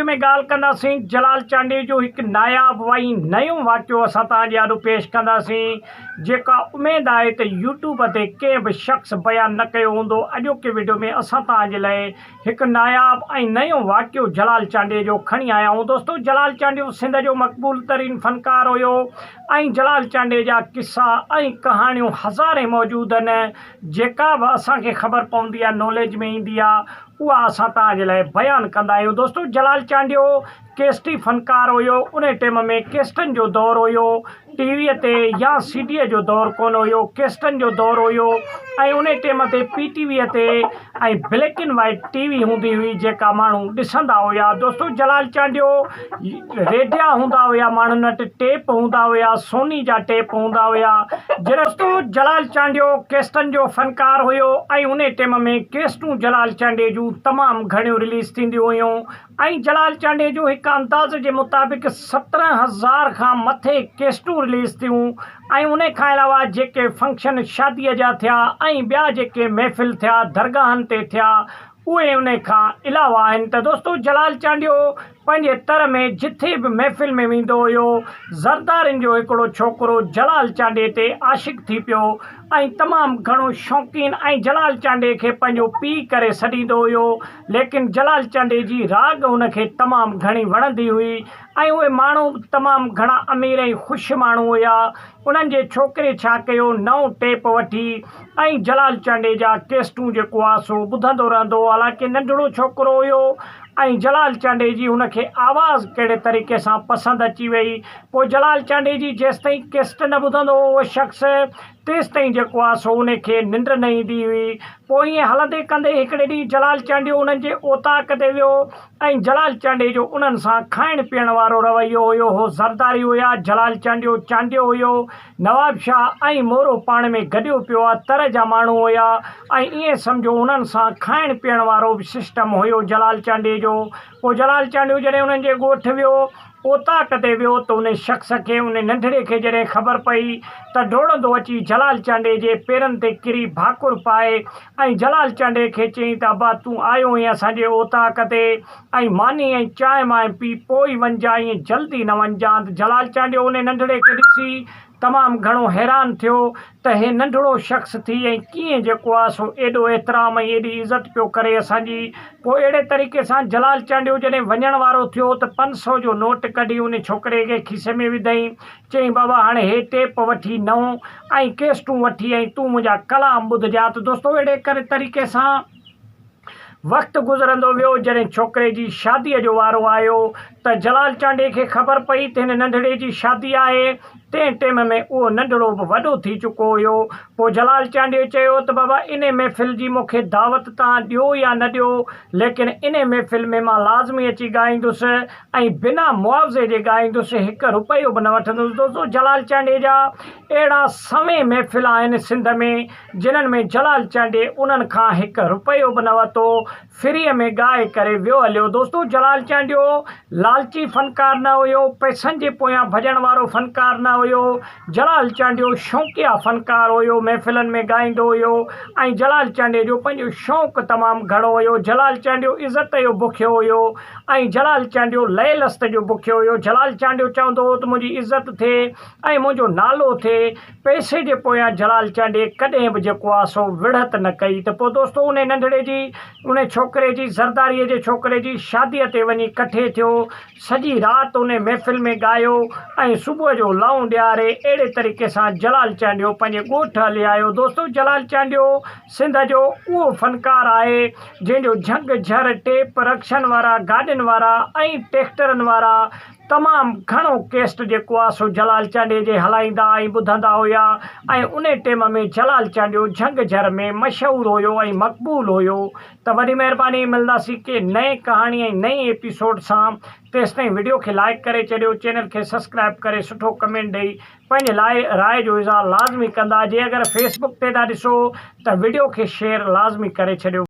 में ॻाल्हि कंदासीं जलाल चांडे जो हिकु नायाबु ऐं नयो वाक़ियो असां तव्हांजे आॾो पेश कंदासीं, जेका उमेदु आहे त यूट्यूब ते कंहिं बि शख़्स बयानु न कयो हूंदो। अॼोके वीडियो में असां तव्हांजे लाइ हिकु नायाबु ऐं नयो वाक़ियो जलाल चांडे जो खणी आया आहियूं। दोस्तो, जलाल चांडियो सिंध जो मक़बूल तरीन फ़नकार हुयो ऐं जलाल चांडे जा किस्सा ऐं कहाणियूं हज़ारे मौजूदु आहिनि। जेका बि असांखे ख़बर पवंदी आहे, नॉलेज में ईंदी आहे, उहा असां तव्हांजे लाइ बयानु कंदा आहियूं। दोस्तो, जलाल चांडियो केस्टी फ़नकार हुयो। उन टाइम में केस्टनि जो दौरु हुयो, टीवीअ ते या सीडीअ जो दौरु कोन हुयो, केस्टनि जो दौरु हुयो। ऐं उन टाइम ते पीटीवीअ ते ऐं ब्लैक एंड वाइट टीवी हूंदी हुई, जेका माण्हू ॾिसंदा हुया। दोस्तो, जलाल चांडियो रेडिया हूंदा हुया, माण्हुनि वटि टेप हूंदा हुया, सोनी जा टेप हूंदा हुया। दोस्तो, जलाल चांडियो केस्टनि जो फ़नकार हुयो ऐं उन टाइम में केस्टूं जलाल चांडे जूं तमामु घणियूं रिलीज़ थींदियूं हुयूं। ऐं जलाल चांडे जो हिकु अंदाज़ जे मुताबिक़ 17,000 खां मथे केस्टूं रिलीज़ थियूं। ऐं उन खां अलावा जेके फंक्शन शादीअ जा थिया ऐं ॿिया जेके महफ़िल थिया दरगाहनि ते थिया, उहे उन खां अलावा आहिनि। त दोस्तो, जलाल चांडियो पंहिंजे तर में जिथे बि महफ़िल में वेंदो हुयो, ज़रदारनि जो हिकिड़ो छोकिरो जलाल चांडे ते आशिक़ थी पियो ऐं तमामु घणो शौक़ीन ऐं जलाल चांडे खे पंहिंजो पीउ करे सॾींदो हुयो। लेकिन जलाल चांडे जी राग उनखे तमामु घणी वणंदी हुई ऐं उहे माण्हू तमामु घणा अमीर ऐं ख़ुशि माण्हू हुया। उन्हनि जे छोकिरे छा कयो, नओं टेप वठी ऐं जलाल चांडे जा केस्टूं जेको आहे सो ॿुधंदो रहंदो। हालांकि नंढड़ो छोकिरो हुयो ऐं जलाल चांडे जी हुनखे आवाज़ कहिड़े तरीक़े सां पसंदि अची वई। पोइ जलाल चांडे जी जेसिताईं केस्ट न ॿुधंदो हो उहो शख़्स, तेसिताईं जेको आहे सो उनखे निंड न ईंदी हुई। पोइ ईअं हलंदे कंदे हिकिड़े ॾींहुं जलाल चांडियो उन्हनि जे ओताक ते वियो ऐं जलाल चांडे जो उन्हनि सां खाइण पीअण वारो रवैयो हुयो। हो ज़रदारी हुया, जलाल चांडियो चांडियो हुयो, नवाब शाह ऐं मोरो पाण में गॾियो पियो आहे, तर जा माण्हू हुया ऐं ईअं सम्झो उन्हनि सां खाइण पीअण वारो बि सिस्टम हुयो जलाल चांडे जो। पोइ जलाल चांडियो जॾहिं उन्हनि जे ॻोठ वियो, ओताक ते वियो, त उन शख़्स खे, उन नंढड़े खे जॾहिं ख़बर पई त डोड़ंदो अची जलाल चांडे जे पेरनि ते किरी भाकुर पाए ऐं जलाल चांडे खे चयईं त अबा तूं आयो आहीं असांजे ओताक ते ऐं मानी ऐं चांहि मां पी पोइ वञिजांइ, ईअं जल्दी न वञिजांइ। त जलाल चांडियो उन नंढड़े खे ॾिसी तमामु घणो हैरान थियो त हे नंढड़ो शख़्स थी ऐं कीअं जेको आहे सो एॾो एतिराम ऐं एॾी इज़त पियो करे असांजी। पोइ अहिड़े तरीक़े सां जलाल चांडियो जॾहिं वञण वारो थियो त 500 जो नोट कढी उन छोकिरे खे खीसे में विधईं। चयईं, बाबा हाणे हे टेप वठी नओं ऐं केस्टूं वठी ऐं तूं मुंहिंजा कलाम ॿुधजां। त दोस्तो, अहिड़े तरीक़े सां वक़्तु गुज़रंदो वियो। जॾहिं छोकिरे जी शादीअ जो वारो आयो त जलाल चांडे खे ख़बर पई त हिन नंढड़े जी शादी आहे। तंहिं टाइम में उहो नंढड़ो बि वॾो थी चुको हुयो। पोइ जलाल चांडे चयो त बाबा इन महफ़िल जी मूंखे दावत तव्हां ॾियो या न ॾियो, लेकिन इन महफ़िल में मां लाज़मी अची ॻाईंदुसि ऐं बिना मुआवज़े जे ॻाईंदुसि, 1 रुपयो बि न वठंदुसि। दोस्तो, जलाल चांडे जा अहिड़ा सवें महफ़िल आहिनि सिंध में जिन्हनि में जलाल चांडे उन्हनि खां 1 रुपयो बि न वरितो, फ्रीअ में ॻाए करे वियो हलियो। दोस्तो, जलाल चांडियो लालची फ़नकार न हुयो, पैसनि जे पोयां भॼण वारो फ़नकार न हुयो। जलाल चांडियो शौक़िया फ़नकार हुयो, महफ़िलनि में ॻाईंदो हुयो ऐं जलाल चांडे जो पंहिंजो शौक़ु तमामु घणो हुयो। जलाल चांडियो इज़त जो बुखियो हुयो ऐं जलाल चांडियो लय लस्त जो बुखियो हुयो। जलाल चांडियो चवंदो हो त मुंहिंजी इज़त थिए ऐं मुंहिंजो नालो थिए। पैसे जे पोयां जलाल चांडे कॾहिं बि जेको आहे सो विढ़त न कई। त पोइ दोस्तो, उन नंढड़े जी, उन छोकिरे जी, ज़रदारीअ जे छोकिरे जी शादीअ ते वञी कठे थियो। सॼी राति उन महफ़िल में ॻायो ऐं सुबुह जो लाऊं ॾियारे अहिड़े तरीक़े सां जलाल चांडियो पंहिंजे ॻोठ हली आयो। दोस्तो, जलाल चांडियो सिंध जो उहो फ़नकार आहे जंहिंजो झंग झर टेप रक्शनि वारा, गाॾियुनि वारा ऐं ट्रैक्टरनि वारा तमामु घणो केस्ट जेको आहे सो जलाल चांडे जे हलाईंदा ऐं ॿुधंदा हुया। ऐं उन टाइम में जलाल चांडियो झंग झर में मशहूरु हुयो ऐं मक़बूल हुयो। त वॾी महिरबानी, मिलंदासीं के नए कहाणी ऐं नए एपिसोड सां। तेसिताईं वीडियो खे लाइक करे छॾियो, चैनल खे सब्सक्राइब करे सुठो कमेंट ॾेई पंहिंजे राय जो इज़हार लाज़मी कंदा। जे अगरि फेसबुक ते था ॾिसो त वीडियो खे शेयर लाज़मी करे छॾियो।